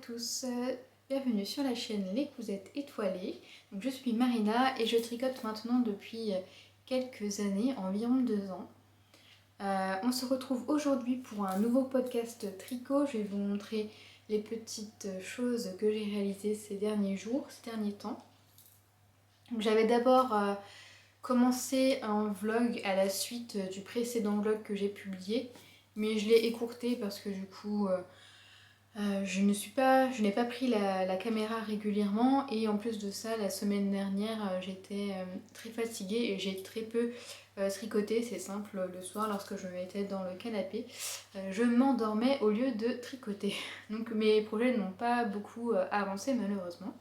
tous, bienvenue sur la chaîne Les Cousettes Étoilées. Donc, je suis Marina et je tricote maintenant depuis quelques années, environ 2 ans. On se retrouve aujourd'hui pour un nouveau podcast tricot. Je vais vous montrer les petites choses que j'ai réalisées ces derniers jours, ces derniers temps. J'avais d'abord commencé un vlog à la suite du précédent vlog que j'ai publié, mais je l'ai écourté parce que du coup je n'ai pas pris la caméra régulièrement, et en plus de ça, la semaine dernière, j'étais très fatiguée et j'ai très peu tricoté. C'est simple, le soir lorsque je me mettais dans le canapé, je m'endormais au lieu de tricoter. Donc mes projets n'ont pas beaucoup avancé malheureusement.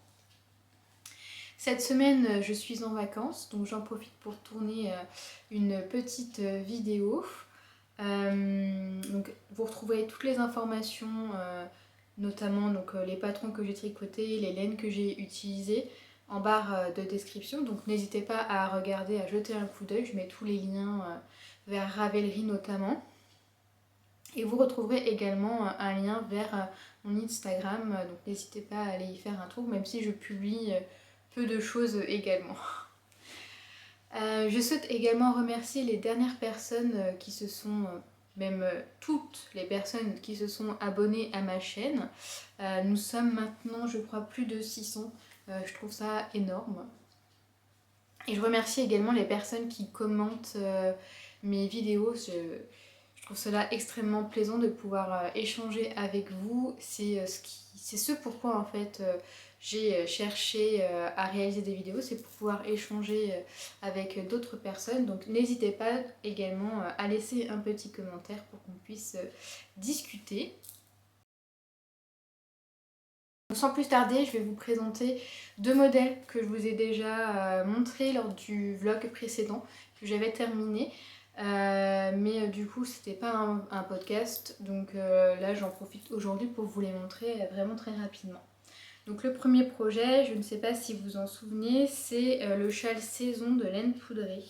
Cette semaine, je suis en vacances, donc j'en profite pour tourner une petite vidéo. Donc vous retrouverez toutes les informations, notamment donc, les patrons que j'ai tricotés, les laines que j'ai utilisées en barre de description. Donc n'hésitez pas à regarder, à jeter un coup d'œil. Je mets tous les liens vers Ravelry notamment. Et vous retrouverez également un lien vers mon Instagram. Donc n'hésitez pas à aller y faire un tour, même si je publie peu de choses également. Je souhaite également remercier les dernières personnes qui se sont, même toutes les personnes qui se sont abonnées à ma chaîne. Nous sommes maintenant, je crois, plus de 600. Je trouve ça énorme. Et je remercie également les personnes qui commentent mes vidéos. Je trouve cela extrêmement plaisant de pouvoir échanger avec vous. C'est ce pourquoi en fait j'ai cherché à réaliser des vidéos, c'est pour pouvoir échanger avec d'autres personnes. Donc n'hésitez pas également à laisser un petit commentaire pour qu'on puisse discuter. Sans plus tarder, je vais vous présenter 2 modèles que je vous ai déjà montrés lors du vlog précédent que j'avais terminé. Mais du coup c'était pas un podcast, donc là j'en profite aujourd'hui pour vous les montrer vraiment très rapidement. Donc le premier projet, je ne sais pas si vous en souvenez, c'est le châle saison de laine poudrée.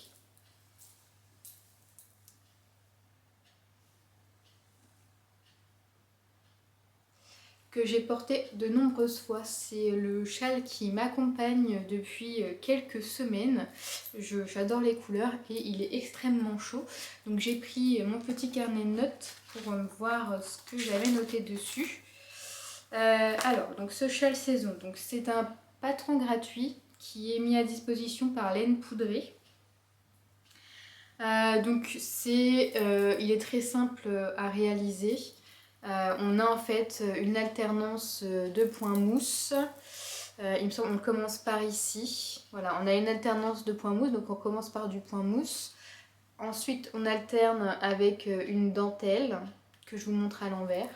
Que j'ai porté de nombreuses fois. C'est le châle qui m'accompagne depuis quelques semaines. J'adore les couleurs et il est extrêmement chaud. Donc j'ai pris mon petit carnet de notes pour voir ce que j'avais noté dessus. Alors, donc ce châle saison, donc c'est un patron gratuit qui est mis à disposition par Laine Poudrée. Donc il est très simple à réaliser. On a en fait une alternance de points mousse. Il me semble qu'on commence par ici. Voilà, on a une alternance de points mousse, donc on commence par du point mousse. Ensuite, on alterne avec une dentelle que je vous montre à l'envers.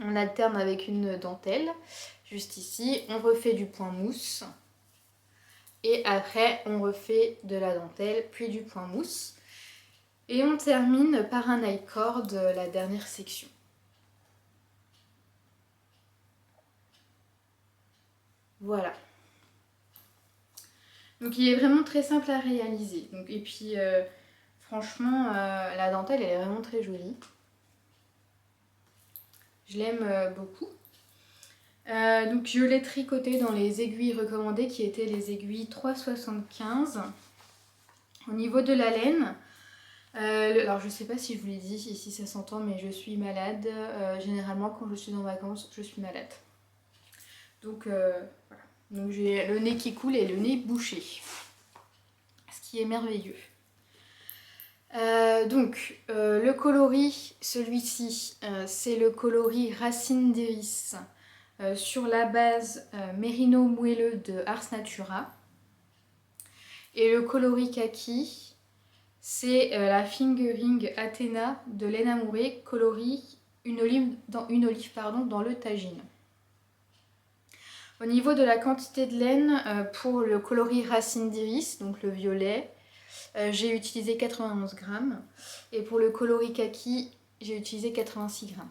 On alterne avec une dentelle, juste ici. On refait du point mousse. Et après, on refait de la dentelle, puis du point mousse. Et on termine par un I-cord, la dernière section. Voilà. Donc il est vraiment très simple à réaliser. Donc, et puis franchement, la dentelle elle est vraiment très jolie. Je l'aime beaucoup. Donc je l'ai tricoté dans les aiguilles recommandées qui étaient les aiguilles 3,75. Au niveau de la laine, alors je sais pas si je vous l'ai dit, si ça s'entend, mais je suis malade. Généralement quand je suis en vacances, je suis malade. Donc voilà. Donc j'ai le nez qui coule et le nez bouché. Ce qui est merveilleux. Le coloris, celui-ci, c'est le coloris Racine d'Iris sur la base Mérino moelleux de Ars Natura. Et le coloris kaki, c'est la Fingering Athena de Laine Amourée, coloris une olive dans le tagine. Au niveau de la quantité de laine, pour le coloris Racine d'Iris, donc le violet, j'ai utilisé 91 grammes. Et pour le coloris kaki, j'ai utilisé 86 grammes.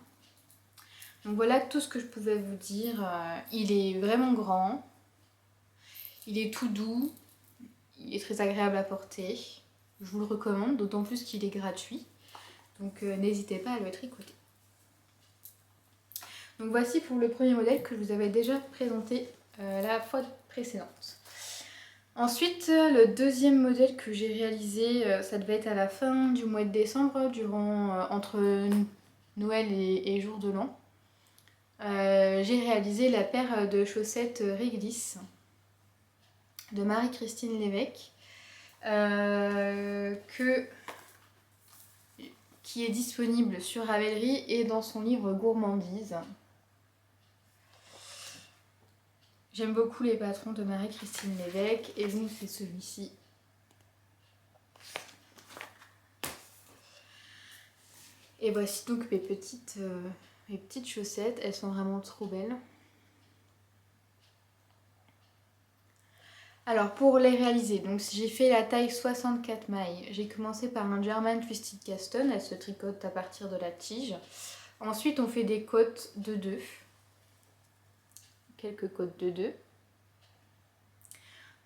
Donc voilà tout ce que je pouvais vous dire. Il est vraiment grand. Il est tout doux. Il est très agréable à porter. Je vous le recommande, d'autant plus qu'il est gratuit. Donc n'hésitez pas à le tricoter. Donc voici pour le premier modèle que je vous avais déjà présenté la fois précédente. Ensuite, le deuxième modèle que j'ai réalisé, ça devait être à la fin du mois de décembre, entre Noël et Jour de l'An. J'ai réalisé la paire de chaussettes Réglisse de Marie-Christine Lévesque, qui est disponible sur Ravelry et dans son livre Gourmandise. J'aime beaucoup les patrons de Marie-Christine Lévesque et donc c'est celui-ci. Et voici donc mes petites chaussettes, elles sont vraiment trop belles. Alors pour les réaliser, donc j'ai fait la taille 64 mailles. J'ai commencé par un German Twisted Caston, elle se tricote à partir de la tige. Ensuite on fait des côtes de 2. Quelques côtes de 2.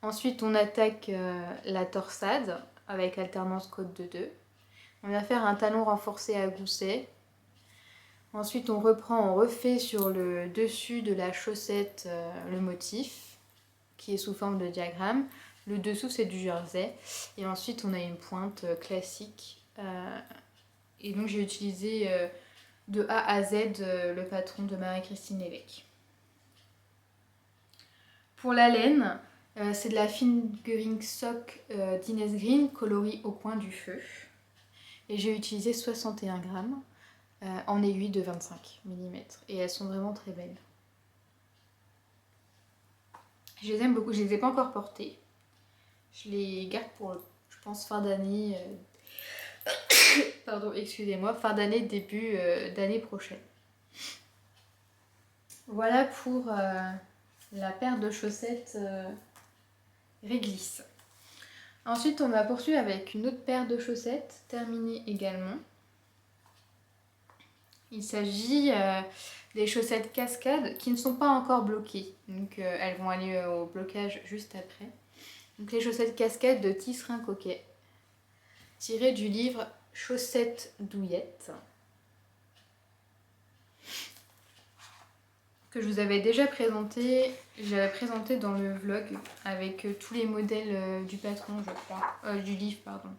Ensuite on attaque la torsade avec alternance côte de 2. On va faire un talon renforcé à gousset. Ensuite on refait sur le dessus de la chaussette le motif qui est sous forme de diagramme. Le dessous c'est du jersey. Et ensuite on a une pointe classique. Et donc j'ai utilisé de A à Z le patron de Marie-Christine Lévesque. Pour la laine, c'est de la fingering sock d'Inès Green coloris au coin du feu. Et j'ai utilisé 61 grammes en aiguille de 25 mm. Et elles sont vraiment très belles. Je les aime beaucoup, je les ai pas encore portées. Je les garde pour, je pense, fin d'année. Pardon, excusez-moi, fin d'année, début d'année prochaine. Voilà pour la paire de chaussettes Réglisse. Ensuite, on va poursuivre avec une autre paire de chaussettes, terminée également. Il s'agit des chaussettes cascades qui ne sont pas encore bloquées. Donc elles vont aller au blocage juste après. Donc les chaussettes cascades de Tisserand Coquet, tirées du livre Chaussettes douillettes, que je vous avais déjà présenté. J'avais présenté dans le vlog avec tous les modèles du patron, je crois. Du livre, pardon.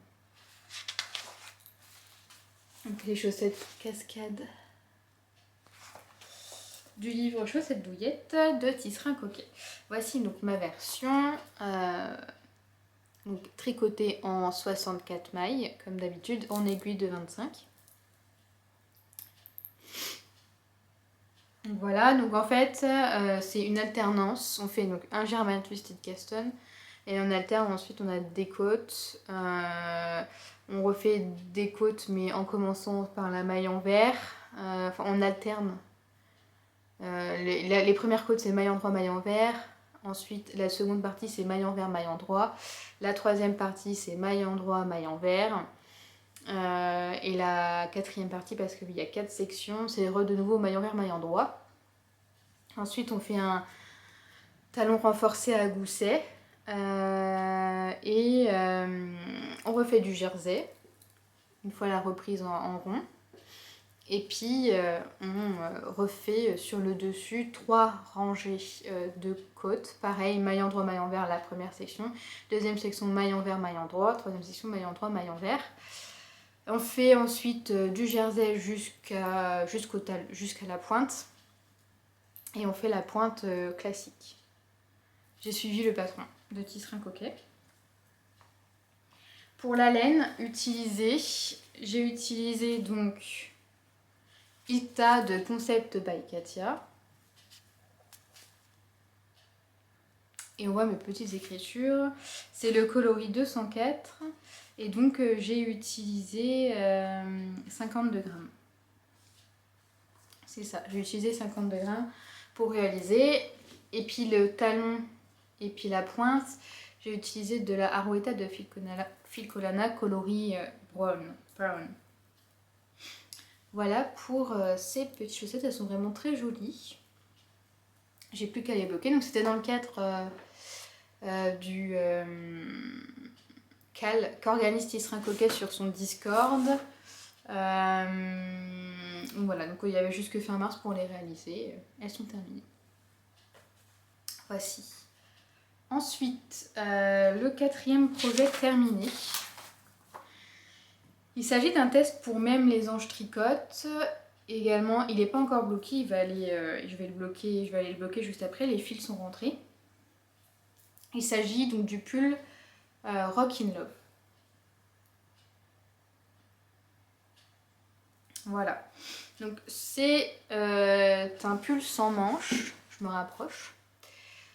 Donc les chaussettes cascades du livre Chaussettes douillettes de Tisserand Coquet. Voici donc ma version, donc tricotée en 64 mailles, comme d'habitude, en aiguille de 25. Donc voilà, donc en fait, c'est une alternance. On fait donc un German Twisted Caston et on alterne. Ensuite, on a des côtes. On refait des côtes, mais en commençant par la maille envers. Enfin, on alterne. Les premières côtes c'est maille en droit, maille envers. Ensuite la seconde partie c'est maille envers, maille en droit. La troisième partie c'est maille en droit, maille envers. Et la quatrième partie, parce qu'il y a 4 sections, c'est de nouveau maille envers, maille en droit. Ensuite on fait un talon renforcé à gousset. On refait du jersey une fois la reprise en rond. Et puis on refait sur le dessus 3 rangées de côtes. Pareil, maille en droit, maille envers la première section. Deuxième section, maille envers, maille en droit. Troisième section, maille en droit, maille envers. On fait ensuite du jersey jusqu'à la pointe. Et on fait la pointe classique. J'ai suivi le patron de Tisserand Coquet. Pour la laine utilisée, j'ai utilisé donc Ita de Concept by Katia. Et on voit mes petites écritures. C'est le coloris 204. Et donc j'ai utilisé 52 grammes. C'est ça, j'ai utilisé 52 grammes pour réaliser. Et puis le talon et puis la pointe, j'ai utilisé de la Arouetta de Filcolana coloris brown. Voilà pour ces petites chaussettes, elles sont vraiment très jolies. J'ai plus qu'à les bloquer. Donc c'était dans le cadre du qu'organise Tisserand Coquet sur son Discord. Voilà, donc il y avait jusque fin mars pour les réaliser. Elles sont terminées. Voici. Ensuite, le quatrième projet terminé. Il s'agit d'un test pour même les anges tricotent. Également, il n'est pas encore bloqué, il va aller, je vais aller le bloquer juste après, les fils sont rentrés. Il s'agit donc du pull Rock in Love. Voilà. Donc c'est un pull sans manches, je me rapproche.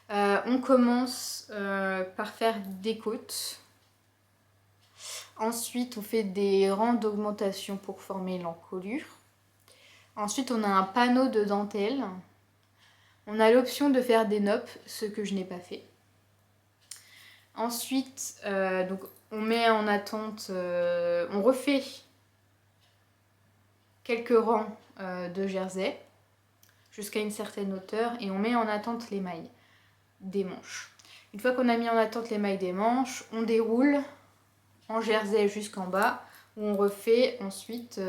On commence par faire des côtes. Ensuite, on fait des rangs d'augmentation pour former l'encolure. Ensuite, on a un panneau de dentelle. On a l'option de faire des noppes, ce que je n'ai pas fait. Ensuite, donc on met en attente, on refait quelques rangs de jersey jusqu'à une certaine hauteur et on met en attente les mailles des manches. Une fois qu'on a mis en attente les mailles des manches, on déroule en jersey jusqu'en bas où on refait ensuite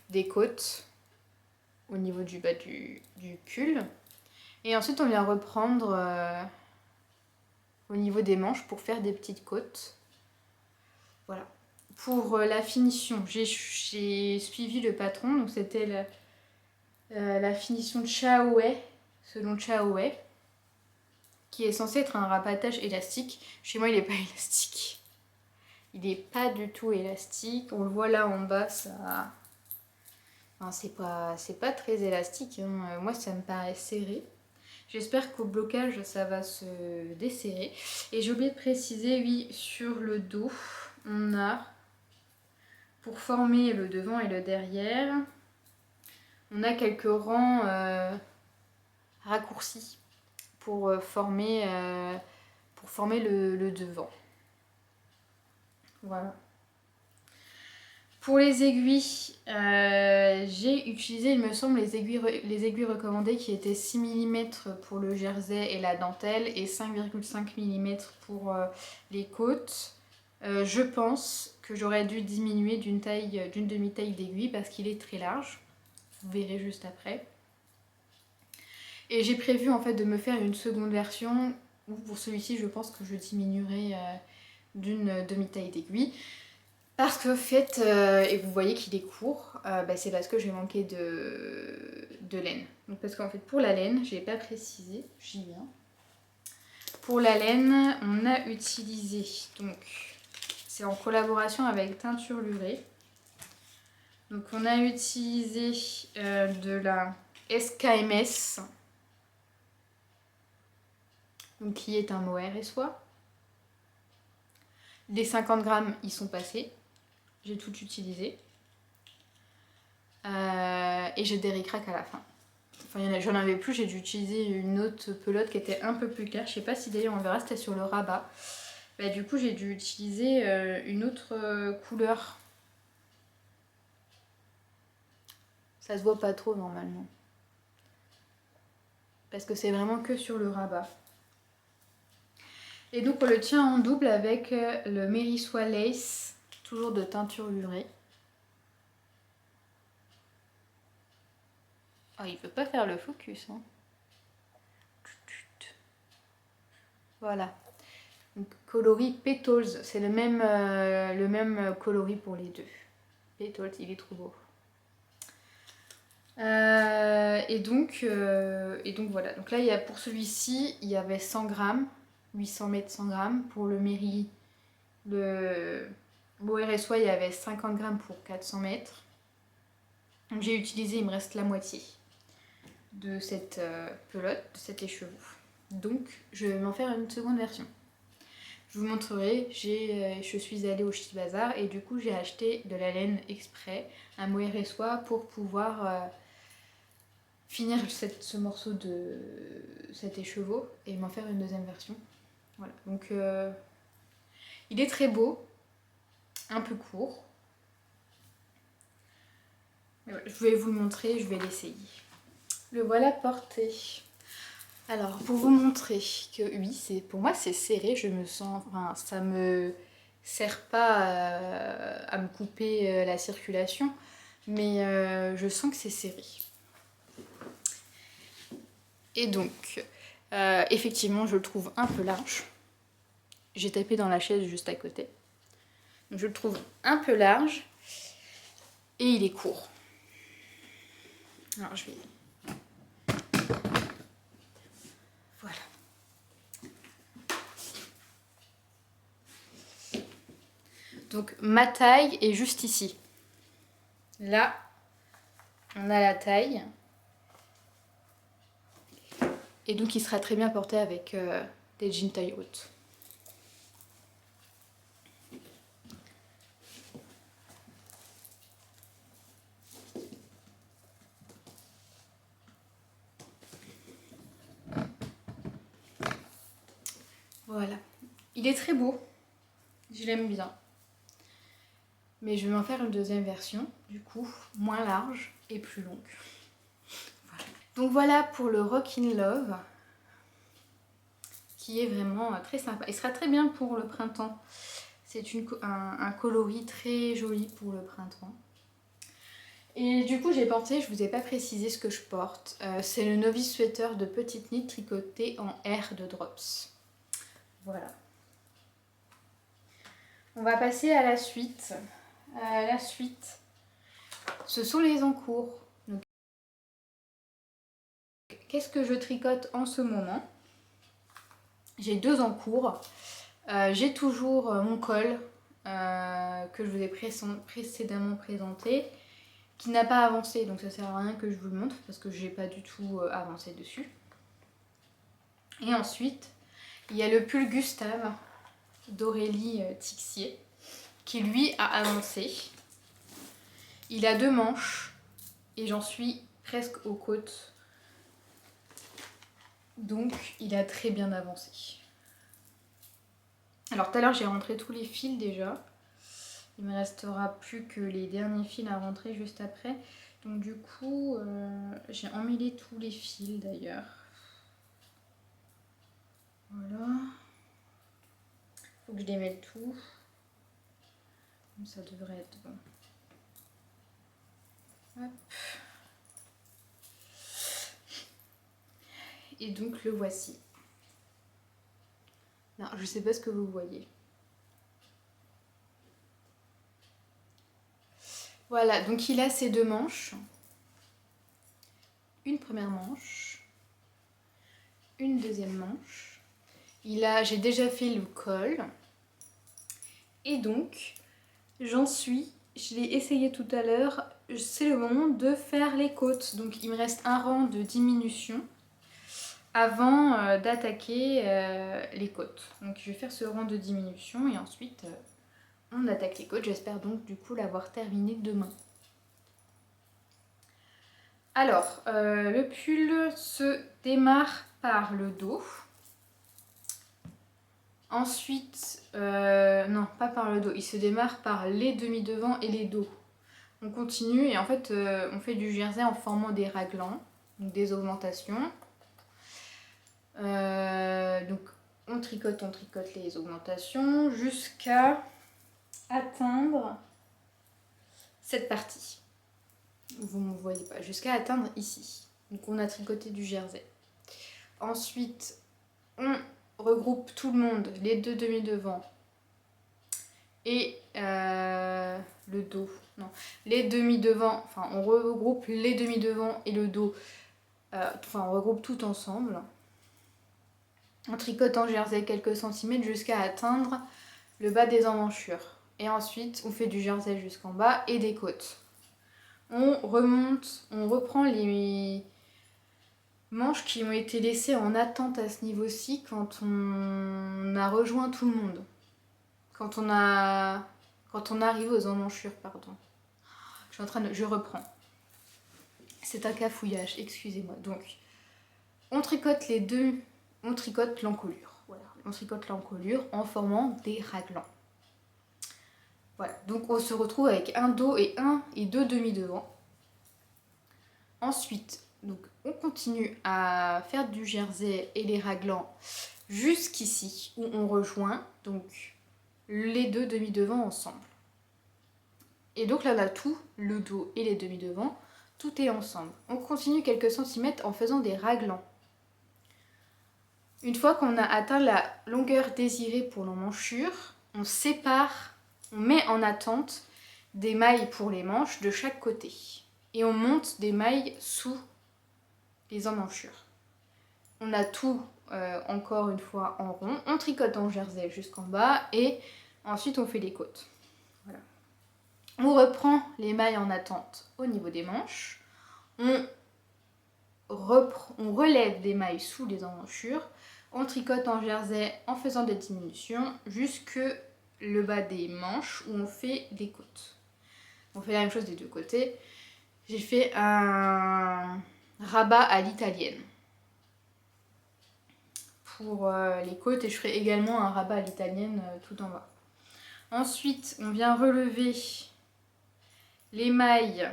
des côtes au niveau du bas du pull. Et ensuite on vient reprendre au niveau des manches pour faire des petites côtes. Voilà. Pour la finition, j'ai suivi le patron, donc c'était la finition de Chaoué, selon Chaoué, qui est censé être un rabattage élastique. Chez moi, il n'est pas élastique. Il n'est pas du tout élastique. On le voit là en bas, ça... Enfin, c'est pas très élastique, hein. Moi, ça me paraît serré. J'espère qu'au blocage, ça va se desserrer. Et j'ai oublié de préciser, oui, sur le dos, on a, pour former le devant et le derrière, on a quelques rangs raccourcis pour former le devant. Voilà. Pour les aiguilles, j'ai utilisé, il me semble, les aiguilles recommandées qui étaient 6 mm pour le jersey et la dentelle et 5,5 mm pour les côtes. Je pense que j'aurais dû diminuer d'une demi-taille d'aiguille parce qu'il est très large. Vous verrez juste après. Et j'ai prévu en fait de me faire une seconde version où pour celui-ci je pense que je diminuerai d'une demi-taille d'aiguille. Parce que fait, et vous voyez qu'il est court, c'est parce que j'ai manqué de laine. Donc parce qu'en fait pour la laine, je n'ai pas précisé, j'y viens. Pour la laine, on a utilisé, donc c'est en collaboration avec Teinture Lurée. Donc on a utilisé de la SKMS, donc qui est un mohair et soie. Les 50 grammes, ils sont passés. J'ai tout utilisé. Et j'ai des ric-rac à la fin. Enfin, j'en avais plus, j'ai dû utiliser une autre pelote qui était un peu plus claire. Je sais pas si d'ailleurs on verra, c'était sur le rabat. Du coup, j'ai dû utiliser une autre couleur. Ça se voit pas trop normalement. Parce que c'est vraiment que sur le rabat. Et donc on le tient en double avec le Mérissois Lace, toujours de Teinture Lurée. Oh, il veut pas faire le focus, hein. Voilà. Donc, coloris Petals, c'est le même coloris pour les deux. Petals, il est trop beau. Et donc voilà. Donc là, pour celui-ci, il y avait 100 grammes, 800 mètres 100 grammes. Pour le mohair et soie, il y avait 50 grammes pour 400 mètres. Donc j'ai utilisé, il me reste la moitié de cette pelote, de cet écheveau. Donc je vais m'en faire une seconde version. Je vous montrerai, je suis allée au Ch'ti Bazar et du coup j'ai acheté de la laine exprès, un mohair et soie pour pouvoir finir ce morceau de cet écheveau et m'en faire une deuxième version. Voilà, donc il est très beau, un peu court. Mais voilà, je vais vous le montrer, je vais l'essayer. Le voilà porté. Alors, pour vous montrer que oui, pour moi c'est serré, je me sens, enfin, ça me sert pas à me couper la circulation, mais je sens que c'est serré. Et donc, effectivement, je le trouve un peu large. J'ai tapé dans la chaise juste à côté. Donc, je le trouve un peu large et il est court. Alors, je vais... Voilà. Donc, ma taille est juste ici. Là, on a la taille. Et donc, il sera très bien porté avec des jeans taille haute. Voilà. Il est très beau. Je l'aime bien. Mais je vais en faire une deuxième version, du coup, moins large et plus longue. Voilà. Donc voilà pour le Rockin' Love, qui est vraiment très sympa. Il sera très bien pour le printemps. C'est un coloris très joli pour le printemps. Et du coup, j'ai porté, je vous ai pas précisé ce que je porte. C'est le Novice Sweater de Petite Knit tricoté en R de Drops. Voilà. On va passer à la suite. La suite, ce sont les encours. Donc, qu'est-ce que je tricote en ce moment? J'ai 2 encours. J'ai toujours mon col que je vous ai précédemment présenté, qui n'a pas avancé, donc ça sert à rien que je vous le montre parce que j'ai pas du tout avancé dessus. Et ensuite, il y a le pull Gustave d'Aurélie Tixier qui lui a avancé. Il a 2 manches et j'en suis presque aux côtes. Donc il a très bien avancé. Alors tout à l'heure j'ai rentré tous les fils déjà. Il me restera plus que les derniers fils à rentrer juste après. Donc du coup j'ai emmêlé tous les fils d'ailleurs. Voilà. Faut que je les mette tout. Ça devrait être bon. Hop. Et donc le voici. Non, je sais pas ce que vous voyez. Voilà, donc il a ces 2 manches. Une première manche. Une deuxième manche. J'ai déjà fait le col. Et donc, je l'ai essayé tout à l'heure, c'est le moment de faire les côtes. Donc il me reste un rang de diminution avant d'attaquer les côtes. Donc je vais faire ce rang de diminution et ensuite on attaque les côtes. J'espère donc du coup l'avoir terminé demain. Alors, le pull se démarre par le dos. Ensuite, non, pas par le dos, il se démarre par les demi-devants et les dos. On continue et en fait, on fait du jersey en formant des raglans, donc des augmentations. Donc, on tricote les augmentations jusqu'à atteindre cette partie. Vous ne me voyez pas, jusqu'à atteindre ici. Donc, on a tricoté du jersey. Ensuite, on regroupe tout le monde, les 2 demi-devants et le dos. Non, les demi-devants, enfin on regroupe les demi-devants et le dos, enfin on regroupe tout ensemble. On tricote en jersey quelques centimètres jusqu'à atteindre le bas des emmanchures. Et ensuite on fait du jersey jusqu'en bas et des côtes. On remonte, on reprend les manches qui ont été laissées en attente à ce niveau-ci quand on a rejoint tout le monde. Quand on arrive aux emmanchures, pardon. Je reprends. C'est un cafouillage, excusez-moi. Donc, on tricote on tricote l'encolure. Voilà, on tricote l'encolure en formant des raglans. Voilà, donc on se retrouve avec un dos et 2 demi-devants. Ensuite, donc, on continue à faire du jersey et les raglans jusqu'ici, où on rejoint donc les 2 demi-devants ensemble. Et donc là on a tout, le dos et les demi-devants, tout est ensemble. On continue quelques centimètres en faisant des raglans. Une fois qu'on a atteint la longueur désirée pour l'emmanchure, on sépare, on met en attente des mailles pour les manches de chaque côté. Et on monte des mailles sous les emmanchures. On a tout encore une fois en rond, on tricote en jersey jusqu'en bas et ensuite on fait les côtes. Voilà. On reprend les mailles en attente au niveau des manches, on relève des mailles sous les emmanchures, on tricote en jersey en faisant des diminutions jusque le bas des manches où on fait des côtes. On fait la même chose des deux côtés. J'ai fait un rabat à l'italienne pour les côtes et je ferai également un rabat à l'italienne tout en bas. Ensuite, on vient relever les mailles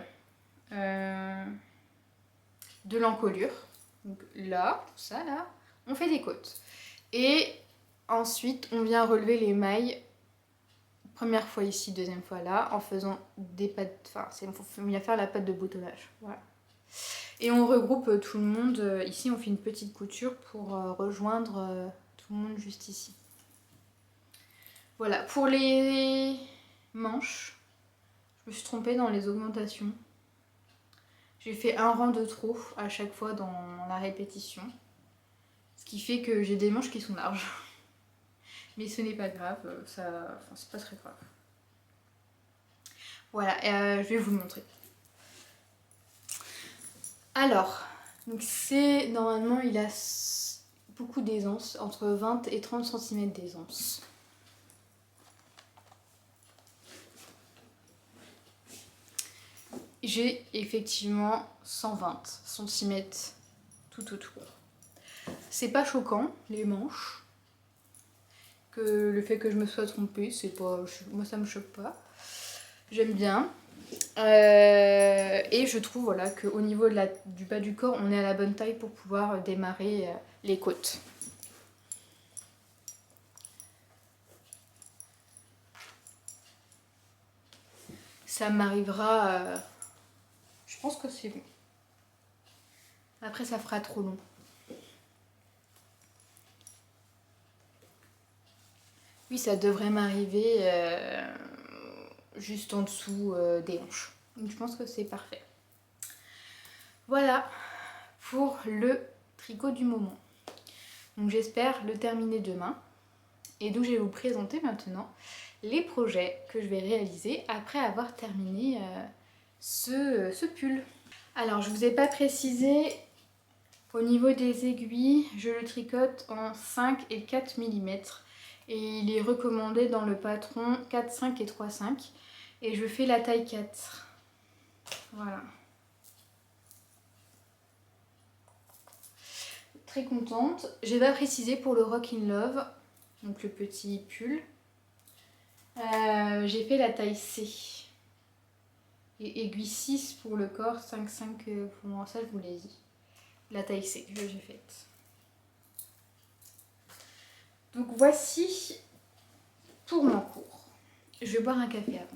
de l'encolure. Donc là, ça là, on fait des côtes. Et ensuite, on vient relever les mailles, première fois ici, deuxième fois là, en faisant des pattes, enfin, on vient faire la patte de boutonnage. Voilà. Et on regroupe tout le monde. Ici, on fait une petite couture pour rejoindre tout le monde juste ici. Voilà, pour les manches, je me suis trompée dans les augmentations. J'ai fait un rang de trop à chaque fois dans la répétition. Ce qui fait que j'ai des manches qui sont larges. Mais ce n'est pas grave, c'est pas très grave. Voilà, je vais vous le montrer. Alors, donc c'est normalement il a beaucoup d'aisance, entre 20 et 30 cm d'aisance. J'ai effectivement 120 cm tout autour. C'est pas choquant les manches, que le fait que je me sois trompée, c'est pas, moi ça me choque pas. J'aime bien. Et je trouve voilà, qu'au niveau du bas du corps, on est à la bonne taille pour pouvoir démarrer les côtes. Ça m'arrivera... je pense que c'est bon. Après, ça fera trop long. Oui, ça devrait m'arriver juste en dessous des hanches. Donc je pense que c'est parfait. Voilà pour le tricot du moment. Donc j'espère le terminer demain. Et donc je vais vous présenter maintenant les projets que je vais réaliser après avoir terminé ce pull. Alors je vous ai pas précisé, au niveau des aiguilles, je le tricote en 5 et 4 mm. Et il est recommandé dans le patron 4, 5 et 3, 5. Et je fais la taille 4. Voilà. Très contente. J'ai pas précisé pour le Rock in Love, donc le petit pull. J'ai fait la taille C. Et aiguille 6 pour le corps, 5, 5 pour moi, ça je vous l'ai dit. La taille C que j'ai faite. Donc voici pour mon cours. Je vais boire un café avant.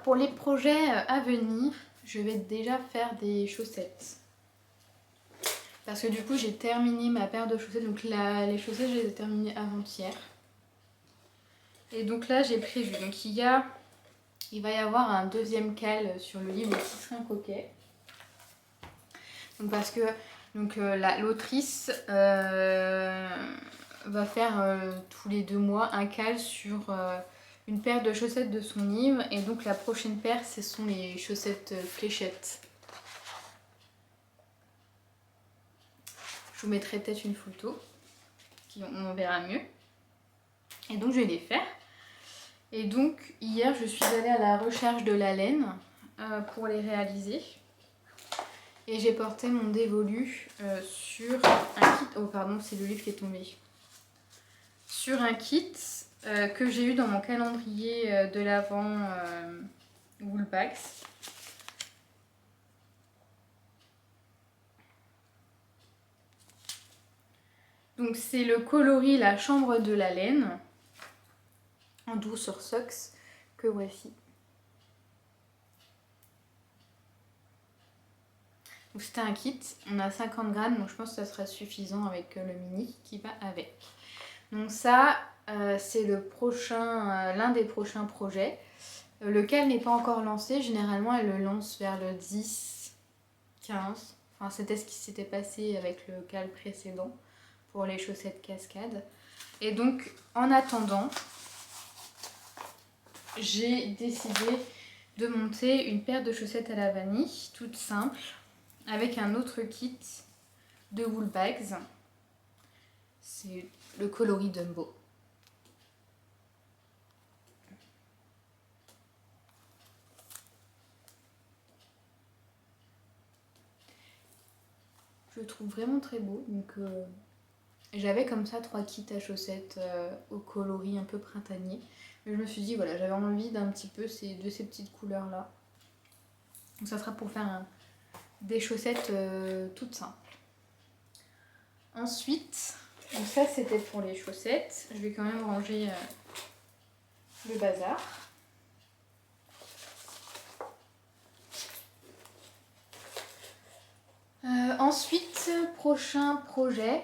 Pour les projets à venir, je vais déjà faire des chaussettes. Parce que du coup j'ai terminé ma paire de chaussettes, donc les chaussettes je les ai terminées avant-hier. Et donc là j'ai prévu, donc il va y avoir un deuxième cal sur le livre Les Tisserands coquets. Donc parce que l'autrice va faire tous les 2 mois un cal sur une paire de chaussettes de son livre. Et donc la prochaine paire, ce sont les chaussettes fléchettes. Je vous mettrai peut-être une photo, on verra mieux. Et donc je vais les faire. Et donc hier, je suis allée à la recherche de la laine pour les réaliser. Et j'ai porté mon dévolu sur un kit... Oh pardon, c'est le livre qui est tombé. Sur un kit que j'ai eu dans mon calendrier de l'Avent Woolpacks. Donc c'est le coloris La Chambre de la laine en douceur Sox que voici. Donc c'était un kit, on a 50 grammes, donc je pense que ça sera suffisant avec le mini qui va avec. Donc ça, c'est l'un des prochains projets. Lequel n'est pas encore lancé, généralement elle le lance vers le 10, 15. Enfin c'était ce qui s'était passé avec le cal précédent pour les chaussettes cascades. Et donc en attendant, j'ai décidé de monter une paire de chaussettes à la vanille, toute simple, avec un autre kit de wool bags. C'est le coloris Dumbo. Je le trouve vraiment très beau. Donc j'avais comme ça 3 kits à chaussettes au coloris un peu printanier. Mais je me suis dit voilà, j'avais envie d'un petit peu de ces petites couleurs là. Donc ça sera pour faire des chaussettes toutes simples. Ensuite, donc ça c'était pour les chaussettes. Je vais quand même ranger le bazar. Ensuite, prochain projet,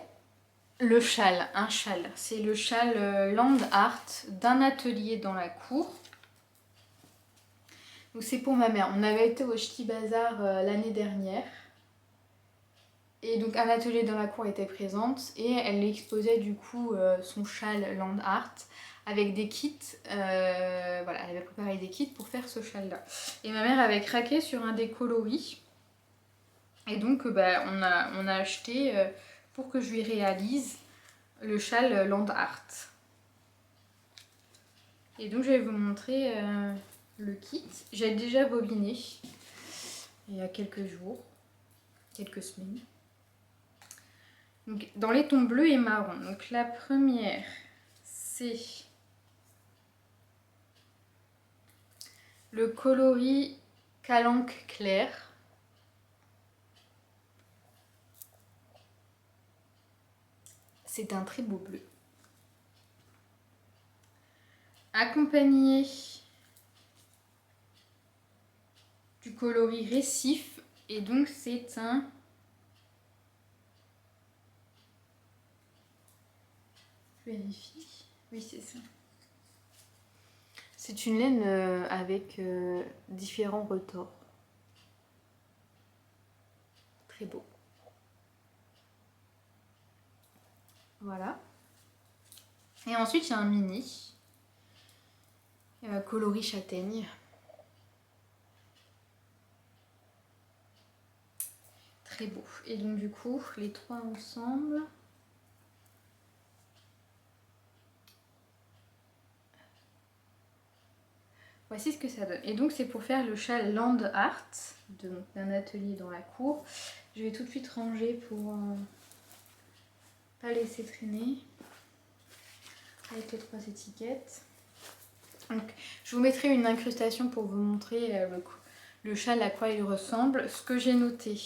le châle, un châle. C'est le châle Land Art d'un atelier dans la cour. Donc c'est pour ma mère. On avait été au Ch'ti Bazar l'année dernière. Et donc un atelier dans la cour était présente et elle exposait du coup son châle Land Art avec des kits. Voilà, elle avait préparé des kits pour faire ce châle là. Et ma mère avait craqué sur un des coloris. Et donc on a acheté pour que je lui réalise le châle Land Art. Et donc je vais vous montrer le kit. J'ai déjà bobiné il y a quelques jours, quelques semaines. Donc, dans les tons bleus et marron. Donc la première, c'est le coloris Calanque clair. C'est un très beau bleu. Accompagné du coloris récif. Et donc c'est un... Je vérifie. Oui, c'est ça. C'est une laine avec différents retors. Très beau. Voilà. Et ensuite, il y a un mini. Coloris châtaigne. Très beau. Et donc du coup, les trois ensemble. Voici ce que ça donne. Et donc c'est pour faire le châle Land Art d'un atelier dans la cour. Je vais tout de suite ranger pour pas laisser traîner. Avec les 3 étiquettes. Donc je vous mettrai une incrustation pour vous montrer le châle à quoi il ressemble. Ce que j'ai noté,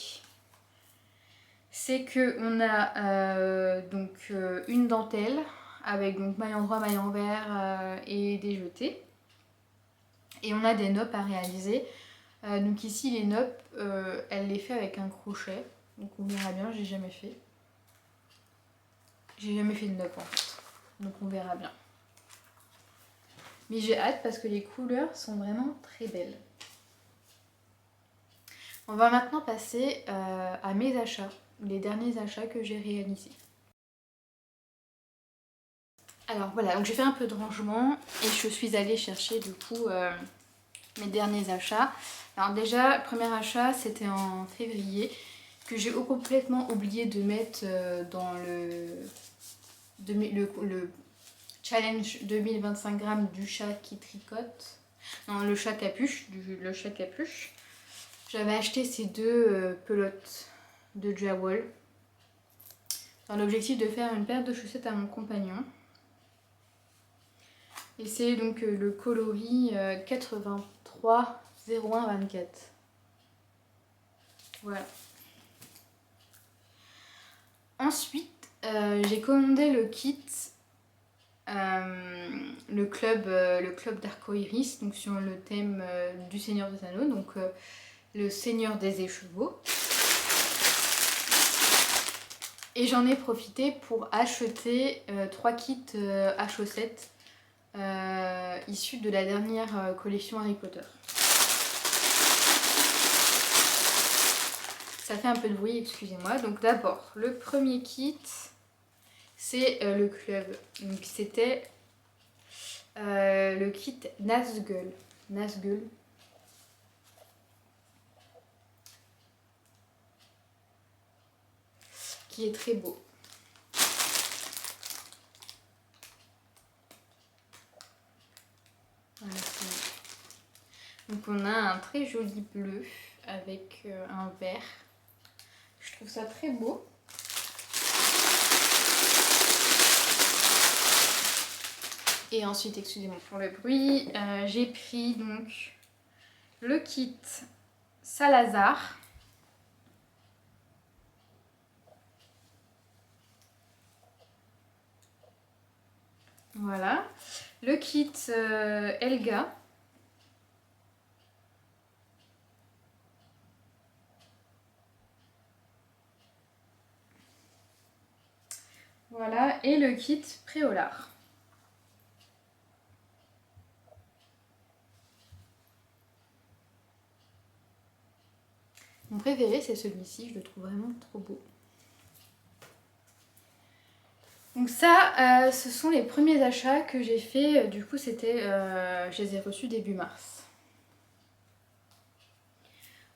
c'est qu'on a une dentelle avec donc maille endroit, maille envers et des jetés. Et on a des noppes à réaliser. Donc ici les noppes, elle les fait avec un crochet. Donc on verra bien, j'ai jamais fait. J'ai jamais fait de noppes en fait. Donc on verra bien. Mais j'ai hâte parce que les couleurs sont vraiment très belles. On va maintenant passer à mes achats, les derniers achats que j'ai réalisés. Alors voilà, donc j'ai fait un peu de rangement et je suis allée chercher du coup mes derniers achats. Alors déjà, le premier achat c'était en février que j'ai complètement oublié de mettre dans le challenge 2025 grammes du chat qui tricote. Non, le chat capuche, le chat capuche. J'avais acheté ces 2 pelotes de Jawol dans l'objectif de faire une paire de chaussettes à mon compagnon. Et c'est donc le coloris 83 01 24. Voilà. Ensuite, j'ai commandé le kit le club d'Arcoiris, donc sur le thème du Seigneur des Anneaux, donc le Seigneur des Écheveaux. Et j'en ai profité pour acheter 3 kits à chaussettes issus de la dernière collection Harry Potter. Ça fait un peu de bruit, excusez-moi. Donc d'abord, le premier kit, c'est le club. Donc c'était le kit Nazgûl. Nazgûl. Qui est très beau. Voilà. Donc on a un très joli bleu avec un vert. Je trouve ça très beau. Et ensuite, excusez-moi pour le bruit, j'ai pris donc le kit Salazar. Voilà. Le kit Elga. Voilà. Et le kit Préolard. Mon préféré, c'est celui-ci. Je le trouve vraiment trop beau. Donc ça, ce sont les premiers achats que j'ai fait. Du coup, c'était, je les ai reçus début mars.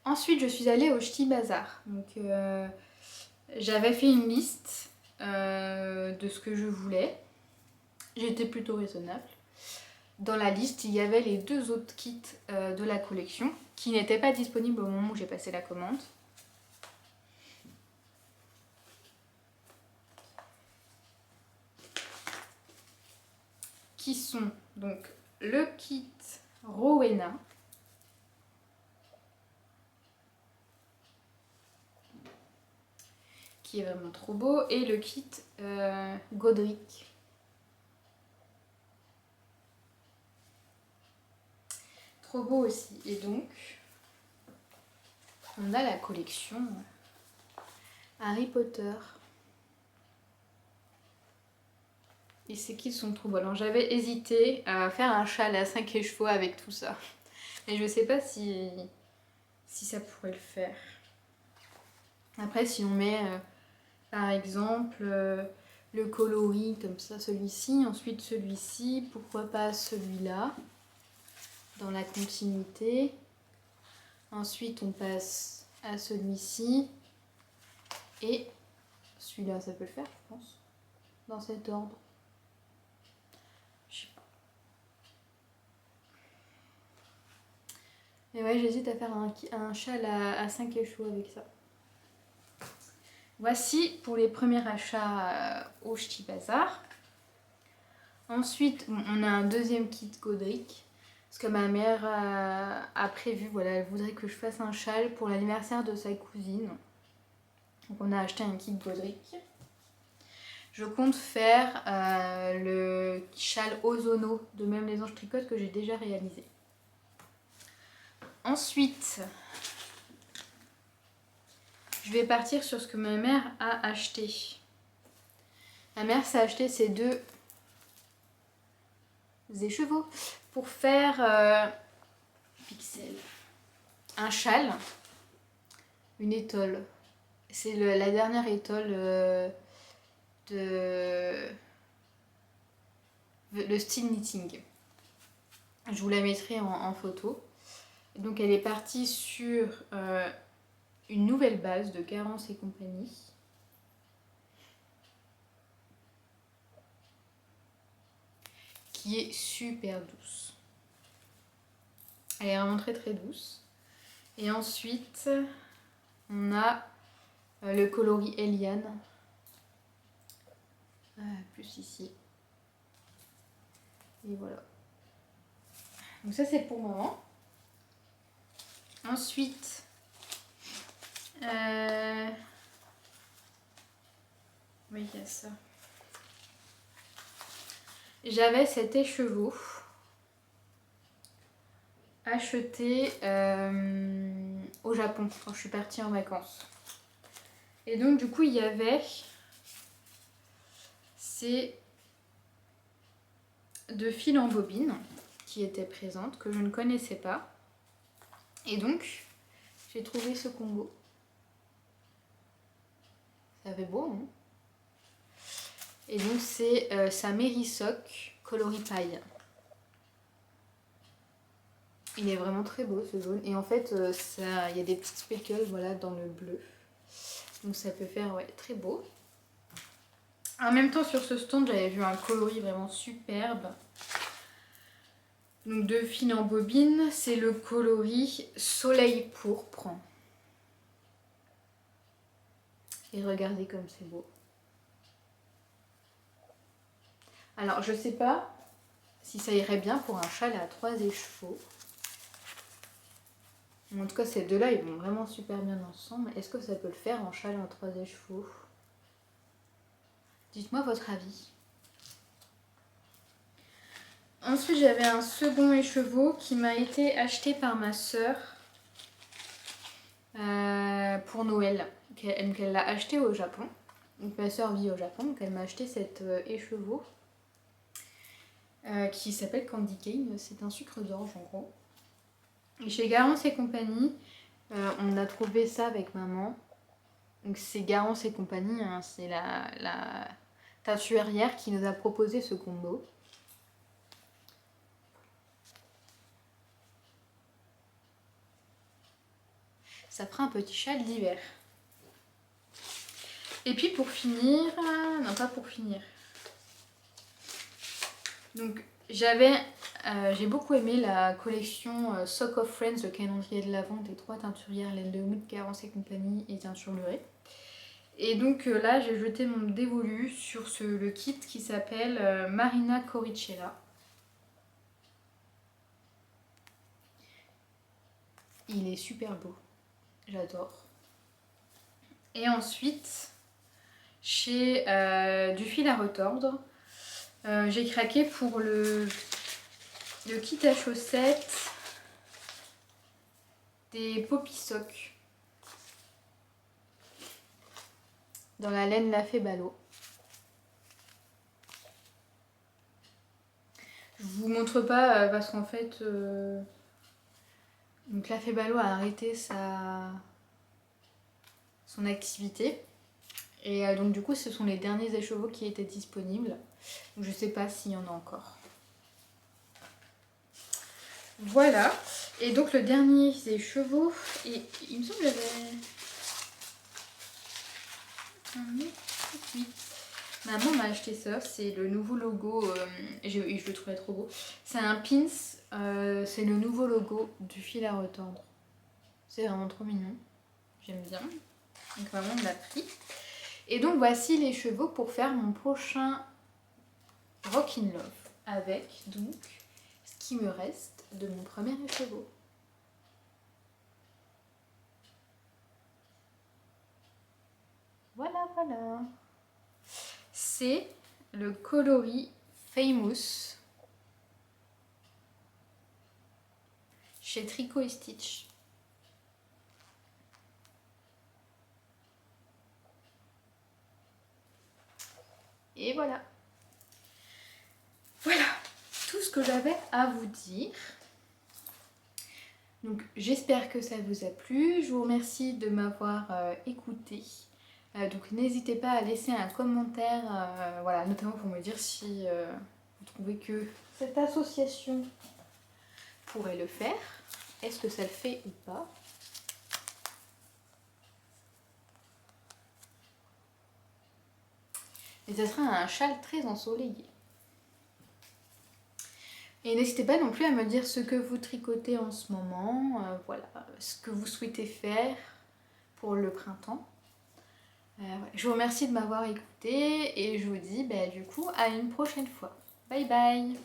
Ensuite, je suis allée au Ch'ti Bazar. Donc, j'avais fait une liste de ce que je voulais. J'étais plutôt raisonnable. Dans la liste, il y avait les 2 autres kits de la collection qui n'étaient pas disponibles au moment où j'ai passé la commande. Qui sont donc le kit Rowena, qui est vraiment trop beau, et le kit Godric. Trop beau aussi. Et donc, on a la collection Harry Potter. Et ces kits sont trop beaux. Alors j'avais hésité à faire un châle à 5 écheveaux avec tout ça. Et je sais pas si ça pourrait le faire. Après, si on met par exemple le coloris comme ça, celui-ci, ensuite celui-ci, pourquoi pas celui-là, dans la continuité. Ensuite, on passe à celui-ci. Et celui-là, ça peut le faire, je pense, dans cet ordre. Je sais pas. Mais ouais, j'hésite à faire un châle à 5 écheveaux avec ça. Voici pour les premiers achats au Ch'ti Bazar. Ensuite, on a un deuxième kit Godric. Parce que ma mère a prévu, voilà, elle voudrait que je fasse un châle pour l'anniversaire de sa cousine. Donc on a acheté un kit Godric. Je compte faire le châle Ozono de Même les Anges Tricotent que j'ai déjà réalisé. Ensuite, je vais partir sur ce que ma mère a acheté. Ma mère s'est acheté ces 2 écheveaux pour faire pixel. Un châle, une étole. C'est la dernière étole de le style knitting. Je vous la mettrai en photo. Donc elle est partie sur une nouvelle base de Garance et compagnie. Qui est super douce. Elle est vraiment très très douce. Et ensuite, on a le coloris Eliane. Plus ici. Et voilà. Donc ça c'est pour maman. Ensuite, oui, il y a ça. j'avais cet écheveau acheté au Japon quand je suis partie en vacances. Et donc du coup il y avait ces deux fils en bobine qui étaient présentes, que je ne connaissais pas. Et donc j'ai trouvé ce combo. Ça fait beau, hein? Et donc c'est sa Merisoc coloris paille. Il est vraiment très beau ce jaune. Et en fait, il y a des petites speckles voilà, dans le bleu. Donc ça peut faire ouais, très beau. En même temps, sur ce stand, j'avais vu un coloris vraiment superbe. Donc deux fils en bobine. C'est le coloris Soleil pourpre. Et regardez comme c'est beau. Alors, je sais pas si ça irait bien pour un châle à 3 écheveaux. En tout cas, ces deux-là, ils vont vraiment super bien ensemble. Est-ce que ça peut le faire en châle à 3 écheveaux? Dites-moi votre avis. Ensuite, j'avais un second écheveau qui m'a été acheté par ma sœur pour Noël. Elle l'a acheté au Japon. Donc, ma sœur vit au Japon, donc elle m'a acheté cet écheveau qui s'appelle Candy Cane. C'est un sucre d'orge en gros. Et chez Garance et compagnie, on a trouvé ça avec maman. Donc c'est Garance et compagnie, hein, c'est la tatouerière qui nous a proposé ce combo. Ça fera un petit châle d'hiver. Et puis pour finir, non pas pour finir. Donc j'ai beaucoup aimé la collection Sock of Friends, le calendrier de l'Avent des 3 teinturières laine de Mood, Garance et compagnie et teinture lurée. Et donc là j'ai jeté mon dévolu sur le kit qui s'appelle Marina Coricella. Il est super beau, j'adore. Et ensuite, chez du fil à retordre, j'ai craqué pour le kit à chaussettes des Poppy Socks dans la laine Lafay Ballot. Je vous montre pas parce qu'en fait donc Lafay Ballot a arrêté son activité et donc du coup ce sont les derniers écheveaux qui étaient disponibles. Donc, je sais pas s'il y en a encore. Voilà. Et donc le dernier écheveau, et il me semble que j'avais oui. Maman m'a acheté ça, c'est le nouveau logo, je le trouvais trop beau. C'est un pins, c'est le nouveau logo du fil à retordre. C'est vraiment trop mignon, j'aime bien. Donc maman me l'a pris. Et donc voici les chevaux pour faire mon prochain Rock in Love. Avec donc ce qui me reste de mon premier écheveau. Voilà, voilà. C'est le coloris Famous chez Tricot et Stitch. Et voilà. Voilà tout ce que j'avais à vous dire. Donc j'espère que ça vous a plu. Je vous remercie de m'avoir écouté. Donc n'hésitez pas à laisser un commentaire, voilà, notamment pour me dire si vous trouvez que cette association pourrait le faire. Est-ce que ça le fait ou pas? Et ça sera un châle très ensoleillé. Et n'hésitez pas non plus à me dire ce que vous tricotez en ce moment, voilà, ce que vous souhaitez faire pour le printemps. Je vous remercie de m'avoir écouté et je vous dis du coup à une prochaine fois. Bye bye!